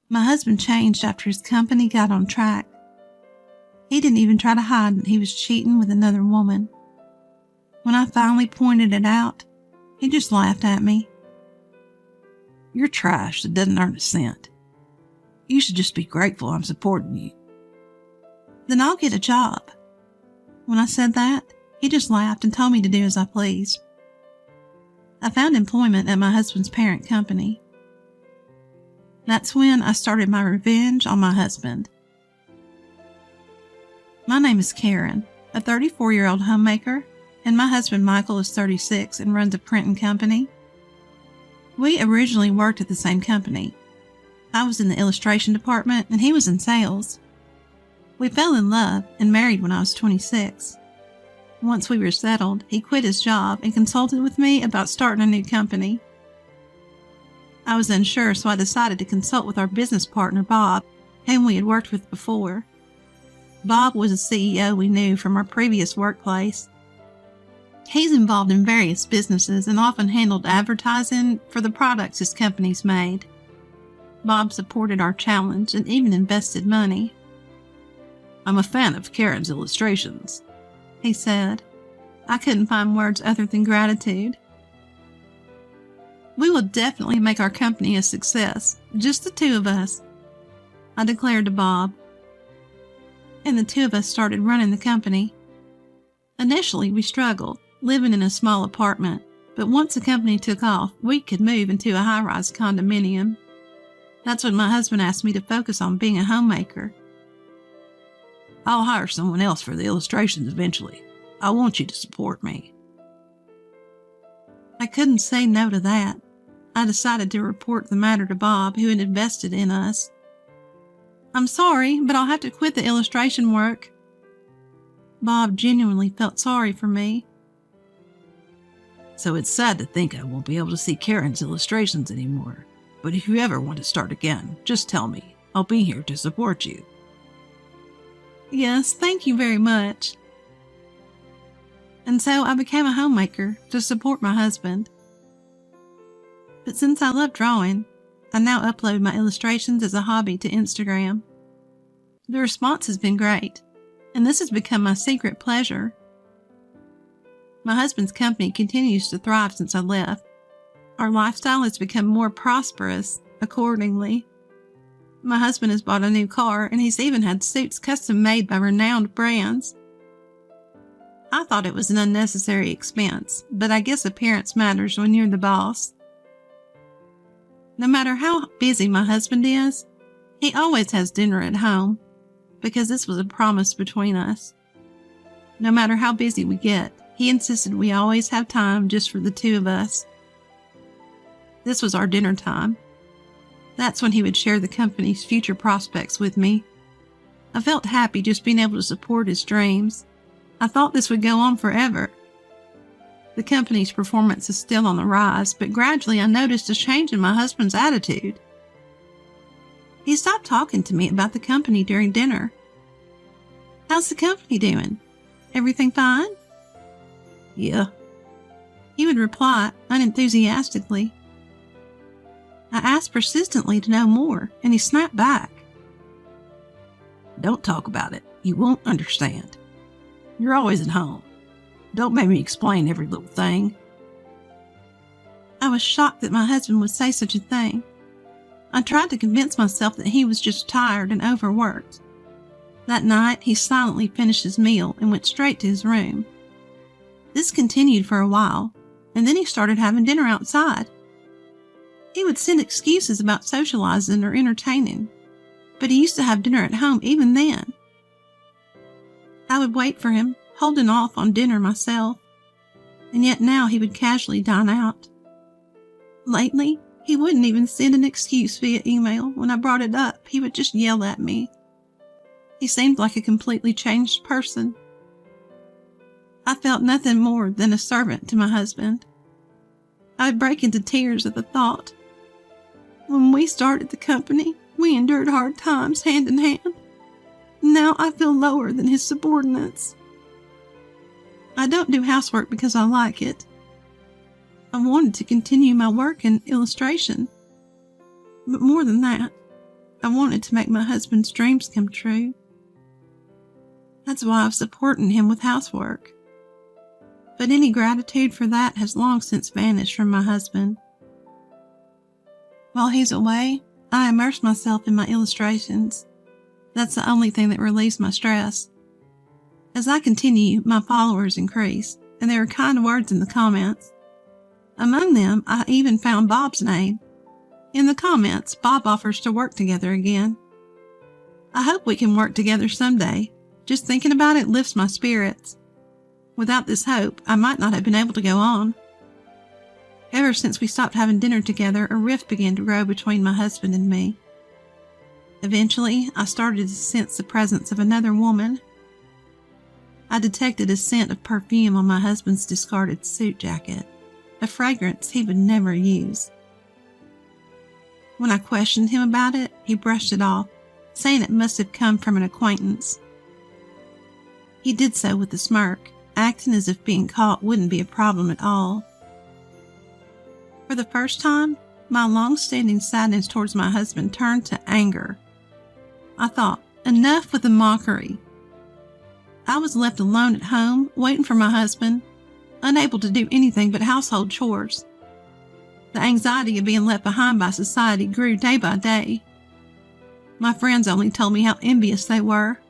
My husband changed after his company got on track. He didn't even try to hide that he was cheating with another woman. When I finally pointed it out, he just laughed at me. You're trash that doesn't earn a cent. You should just be grateful I'm supporting you. Then I'll get a job. When I said that, he just laughed and told me to do as I pleased. I found employment at my husband's parent company. That's when I started my revenge on my husband. My name is Karen, a 34-year-old homemaker, and my husband Michael is 36 and runs a printing company. We originally worked at the same company. I was in the illustration department and he was in sales. We fell in love and married when I was 26. Once we were settled, he quit his job and consulted with me about starting a new company. I was unsure, so I decided to consult with our business partner, Bob, whom we had worked with before. Bob was a CEO we knew from our previous workplace. He's involved in various businesses and often handled advertising for the products his companies made. Bob supported our challenge and even invested money. I'm a fan of Karen's illustrations, he said. I couldn't find words other than gratitude. We will definitely make our company a success, just the two of us, I declared to Bob. And the two of us started running the company. Initially, we struggled, living in a small apartment, but once the company took off, we could move into a high-rise condominium. That's when my husband asked me to focus on being a homemaker. I'll hire someone else for the illustrations eventually. I want you to support me. I couldn't say no to that. I decided to report the matter to Bob, who had invested in us. I'm sorry, but I'll have to quit the illustration work. Bob genuinely felt sorry for me. So it's sad to think I won't be able to see Karen's illustrations anymore. But if you ever want to start again, just tell me. I'll be here to support you. Yes, thank you very much. And so I became a homemaker to support my husband. But since I love drawing, I now upload my illustrations as a hobby to Instagram. The response has been great, and this has become my secret pleasure. My husband's company continues to thrive since I left. Our lifestyle has become more prosperous accordingly. My husband has bought a new car, and he's even had suits custom made by renowned brands. I thought it was an unnecessary expense, but I guess appearance matters when you're the boss. No matter how busy my husband is, he always has dinner at home, because this was a promise between us. No matter how busy we get, he insisted we always have time just for the two of us. This was our dinner time. That's when he would share the company's future prospects with me. I felt happy just being able to support his dreams. I thought this would go on forever. The company's performance is still on the rise, but gradually I noticed a change in my husband's attitude. He stopped talking to me about the company during dinner. How's the company doing? Everything fine? Yeah. He would reply unenthusiastically. I asked persistently to know more, and he snapped back. Don't talk about it. You won't understand. You're always at home. Don't make me explain every little thing. I was shocked that my husband would say such a thing. I tried to convince myself that he was just tired and overworked. That night, he silently finished his meal and went straight to his room. This continued for a while, and then he started having dinner outside. He would send excuses about socializing or entertaining, but he used to have dinner at home even then. I would wait for him, holding off on dinner myself, and yet now he would casually dine out. Lately, he wouldn't even send an excuse via email. When I brought it up, he would just yell at me. He seemed like a completely changed person. I felt nothing more than a servant to my husband. I would break into tears at the thought. When we started the company, we endured hard times hand in hand. Now I feel lower than his subordinates. I don't do housework because I like it. I wanted to continue my work in illustration. But more than that, I wanted to make my husband's dreams come true. That's why I was supporting him with housework. But any gratitude for that has long since vanished from my husband. While he's away, I immerse myself in my illustrations. That's the only thing that relieves my stress. As I continue, my followers increase, and there are kind words in the comments. Among them, I even found Bob's name. In the comments, Bob offers to work together again. I hope we can work together someday. Just thinking about it lifts my spirits. Without this hope, I might not have been able to go on. Ever since we stopped having dinner together, a rift began to grow between my husband and me. Eventually, I started to sense the presence of another woman. I detected a scent of perfume on my husband's discarded suit jacket, a fragrance he would never use. When I questioned him about it, he brushed it off, saying it must have come from an acquaintance. He did so with a smirk, acting as if being caught wouldn't be a problem at all. For the first time, my long-standing sadness towards my husband turned to anger. I thought, enough with the mockery. I was left alone at home, waiting for my husband, unable to do anything but household chores. The anxiety of being left behind by society grew day by day. My friends only told me how envious they were.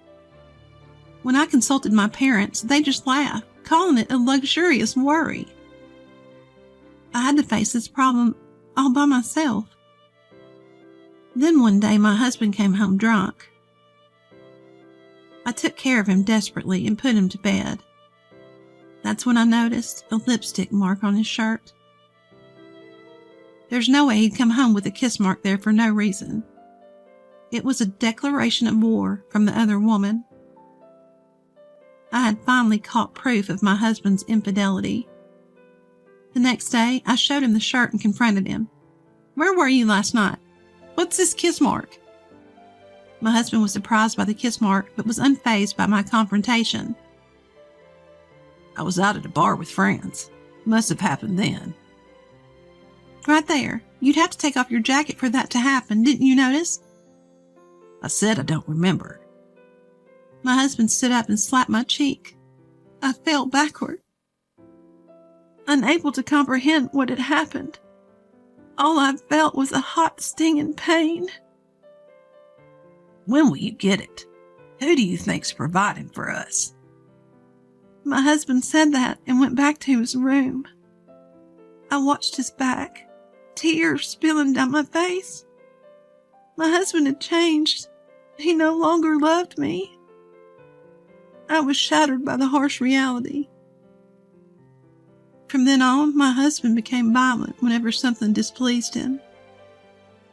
When I consulted my parents, they just laughed, calling it a luxurious worry. I had to face this problem all by myself. Then one day my husband came home drunk. I took care of him desperately and put him to bed. That's when I noticed a lipstick mark on his shirt. There's no way he'd come home with a kiss mark there for no reason. It was a declaration of war from the other woman. I had finally caught proof of my husband's infidelity. The next day, I showed him the shirt and confronted him. "Where were you last night? What's this kiss mark?" My husband was surprised by the kiss mark, but was unfazed by my confrontation. "I was out at a bar with friends. Must have happened then." "Right there. You'd have to take off your jacket for that to happen. Didn't you notice?" "I said I don't remember." My husband stood up and slapped my cheek. I fell backward, unable to comprehend what had happened. All I felt was a hot stinging pain. "When will you get it? Who do you think's providing for us?" My husband said that and went back to his room. I watched his back, tears spilling down my face. My husband had changed. He no longer loved me. I was shattered by the harsh reality. From then on, my husband became violent whenever something displeased him.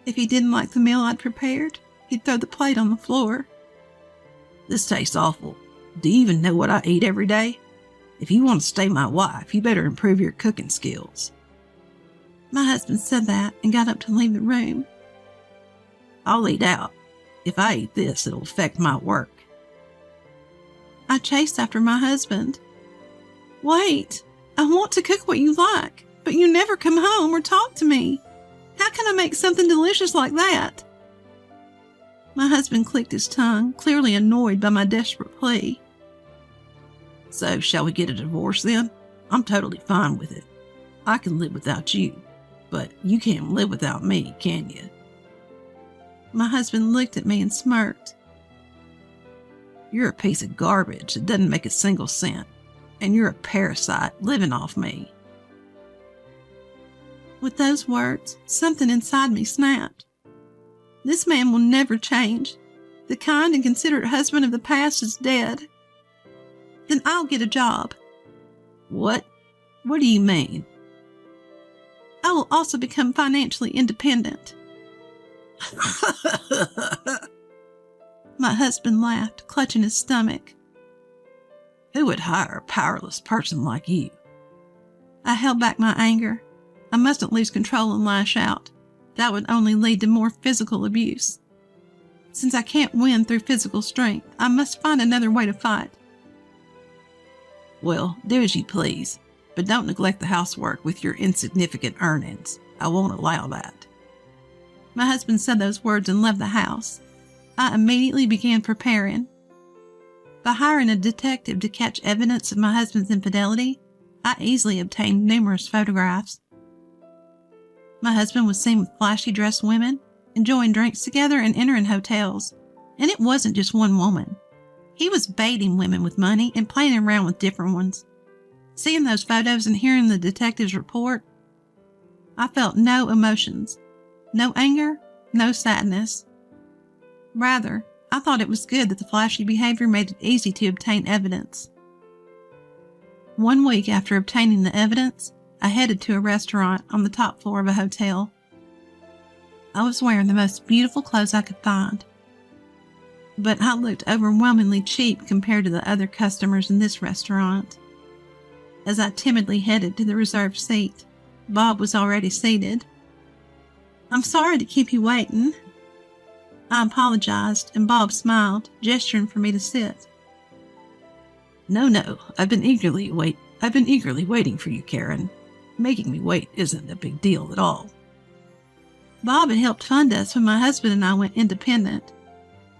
If he didn't like the meal I'd prepared, he'd throw the plate on the floor. "This tastes awful. Do you even know what I eat every day? If you want to stay my wife, you better improve your cooking skills." My husband said that and got up to leave the room. "I'll eat out. If I eat this, it'll affect my work." I chased after my husband. "Wait, I want to cook what you like, but you never come home or talk to me. How can I make something delicious like that?" My husband clicked his tongue, clearly annoyed by my desperate plea. "So, shall we get a divorce then? I'm totally fine with it. I can live without you, but you can't live without me, can you?" My husband looked at me and smirked. "You're a piece of garbage that doesn't make a single cent, and you're a parasite living off me." With those words, something inside me snapped. This man will never change. The kind and considerate husband of the past is dead. Then I'll get a job. "What? What do you mean?" I will also become financially independent. My husband laughed, clutching his stomach. "Who would hire a powerless person like you?" I held back my anger. I mustn't lose control and lash out. That would only lead to more physical abuse. Since I can't win through physical strength, I must find another way to fight. "Well, do as you please, but don't neglect the housework with your insignificant earnings. I won't allow that." My husband said those words and left the house. I immediately began preparing. By hiring a detective to catch evidence of my husband's infidelity, I easily obtained numerous photographs. My husband was seen with flashy dressed women, enjoying drinks together and entering hotels. And it wasn't just one woman. He was baiting women with money and playing around with different ones. Seeing those photos and hearing the detective's report, I felt no emotions. No anger, no sadness. Rather, I thought it was good that the flashy behavior made it easy to obtain evidence. 1 week after obtaining the evidence, I headed to a restaurant on the top floor of a hotel. I was wearing the most beautiful clothes I could find, but I looked overwhelmingly cheap compared to the other customers in this restaurant. As I timidly headed to the reserved seat, Bob was already seated. "I'm sorry to keep you waiting." I apologized, and Bob smiled, gesturing for me to sit. No, I've been eagerly waiting for you, Karen. Making me wait isn't a big deal at all. Bob had helped fund us when my husband and I went independent.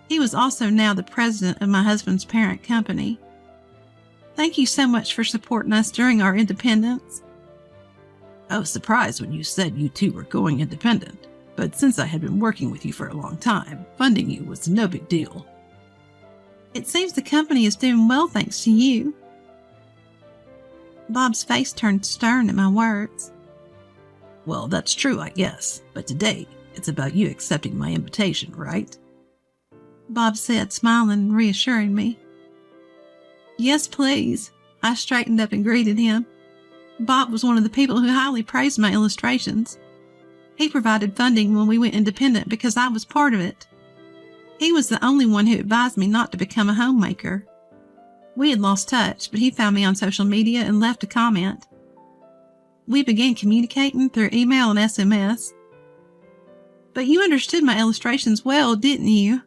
He was also now the president of my husband's parent company. "Thank you so much for supporting us during our independence." I was surprised when you said you two were going independent, but since I had been working with you for a long time, funding you was no big deal. "It seems the company is doing well thanks to you." Bob's face turned stern at my words. "Well, that's true, I guess, but today it's about you accepting my invitation, right?" Bob said, smiling and reassuring me. "Yes, please." I straightened up and greeted him. Bob was one of the people who highly praised my illustrations. He provided funding when we went independent because I was part of it. He was the only one who advised me not to become a homemaker. We had lost touch, but he found me on social media and left a comment. We began communicating through email and SMS. "But you understood my illustrations well, didn't you?"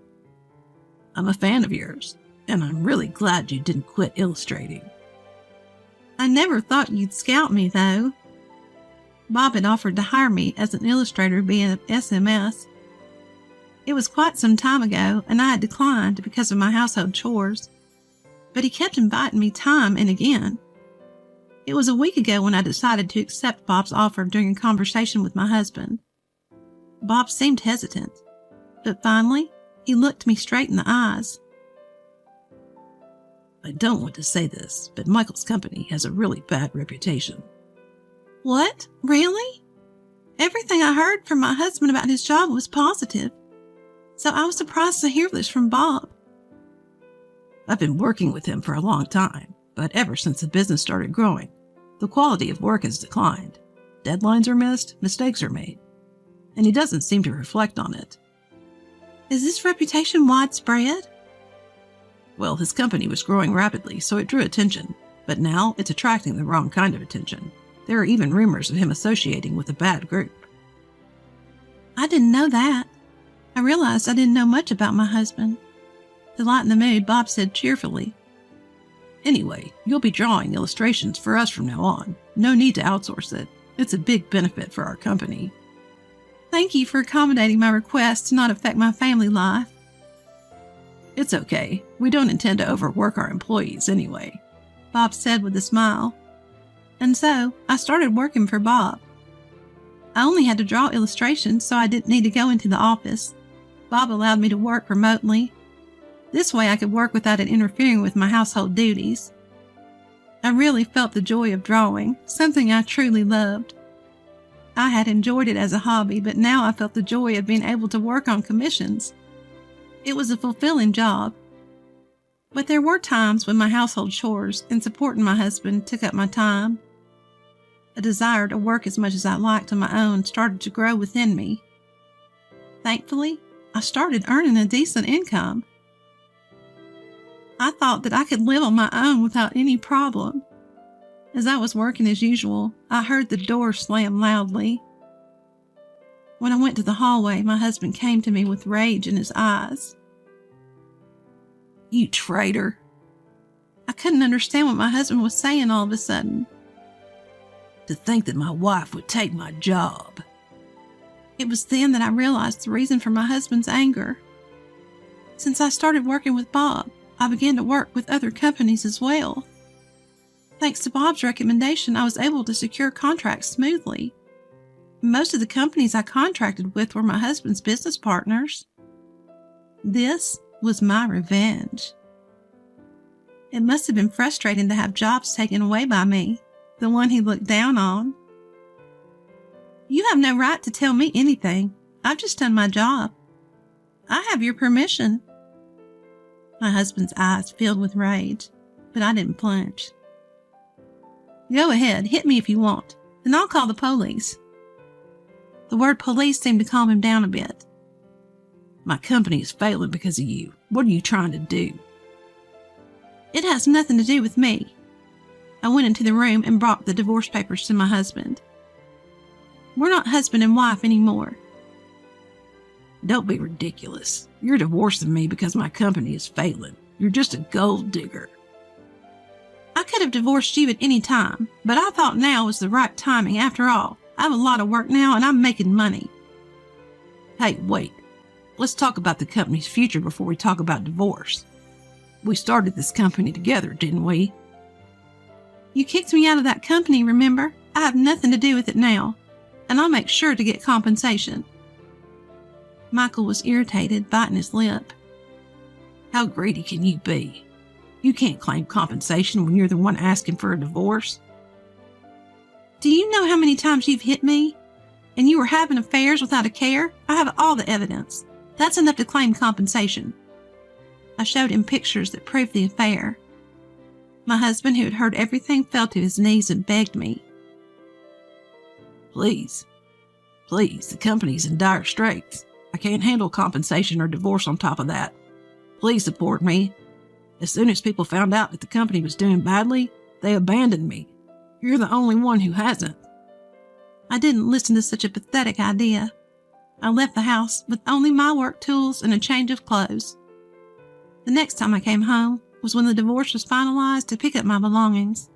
"I'm a fan of yours, and I'm really glad you didn't quit illustrating." "I never thought you'd scout me, though." Bob had offered to hire me as an illustrator via SMS. It was quite some time ago, and I had declined because of my household chores. But he kept inviting me time and again. It was a week ago when I decided to accept Bob's offer during a conversation with my husband. Bob seemed hesitant, but finally, he looked me straight in the eyes. "I don't want to say this, but Michael's company has a really bad reputation." "What? Really?" Everything I heard from my husband about his job was positive, so I was surprised to hear this from Bob. "I've been working with him for a long time, but ever since the business started growing, the quality of work has declined. Deadlines are missed, mistakes are made, and he doesn't seem to reflect on it." "Is this reputation widespread?" "Well, his company was growing rapidly, so it drew attention, but now it's attracting the wrong kind of attention. There are even rumors of him associating with a bad group." "I didn't know that. I realized I didn't know much about my husband." To lighten the mood, Bob said cheerfully, "Anyway, you'll be drawing illustrations for us from now on. No need to outsource it. It's a big benefit for our company." "Thank you for accommodating my request to not affect my family life." "It's okay. We don't intend to overwork our employees anyway," Bob said with a smile. And so, I started working for Bob. I only had to draw illustrations, so I didn't need to go into the office. Bob allowed me to work remotely. This way I could work without it interfering with my household duties. I really felt the joy of drawing, something I truly loved. I had enjoyed it as a hobby, but now I felt the joy of being able to work on commissions. It was a fulfilling job. But there were times when my household chores and supporting my husband took up my time. A desire to work as much as I liked on my own started to grow within me. Thankfully, I started earning a decent income. I thought that I could live on my own without any problem. As I was working as usual, I heard the door slam loudly. When I went to the hallway, my husband came to me with rage in his eyes. "You traitor!" I couldn't understand what my husband was saying all of a sudden. "To think that my wife would take my job." It was then that I realized the reason for my husband's anger. Since I started working with Bob, I began to work with other companies as well. Thanks to Bob's recommendation, I was able to secure contracts smoothly. Most of the companies I contracted with were my husband's business partners. This was my revenge. It must have been frustrating to have jobs taken away by me, the one he looked down on. You have no right to tell me anything. I've just done my job. I have your permission. My husband's eyes filled with rage, but I didn't flinch. Go ahead, hit me if you want, then I'll call the police. The word police seemed to calm him down a bit. My company is failing because of you. What are you trying to do? It has nothing to do with me. I went into the room and brought the divorce papers to my husband. We're not husband and wife anymore. Don't be ridiculous. You're divorcing me because my company is failing. You're just a gold digger. I could have divorced you at any time, but I thought now was the right timing. After all, I have a lot of work now and I'm making money. Hey, wait. Let's talk about the company's future before we talk about divorce. We started this company together, didn't we? You kicked me out of that company, remember? I have nothing to do with it now, and I'll make sure to get compensation. Michael was irritated, biting his lip. How greedy can you be? You can't claim compensation when you're the one asking for a divorce. Do you know how many times you've hit me? And you were having affairs without a care? I have all the evidence. That's enough to claim compensation. I showed him pictures that proved the affair. My husband, who had heard everything, fell to his knees and begged me. Please, the company's in dire straits. I can't handle compensation or divorce on top of that. Please support me. As soon as people found out that the company was doing badly, they abandoned me. You're the only one who hasn't. I didn't listen to such a pathetic idea. I left the house with only my work tools and a change of clothes. The next time I came home was when the divorce was finalized to pick up my belongings.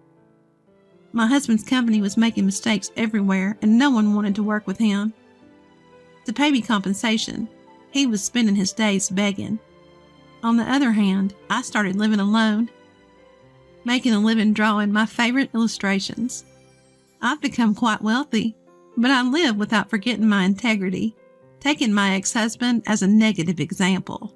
My husband's company was making mistakes everywhere and no one wanted to work with him. To pay me compensation, he was spending his days begging. On the other hand, I started living alone, making a living drawing my favorite illustrations. I've become quite wealthy, but I live without forgetting my integrity, taking my ex-husband as a negative example.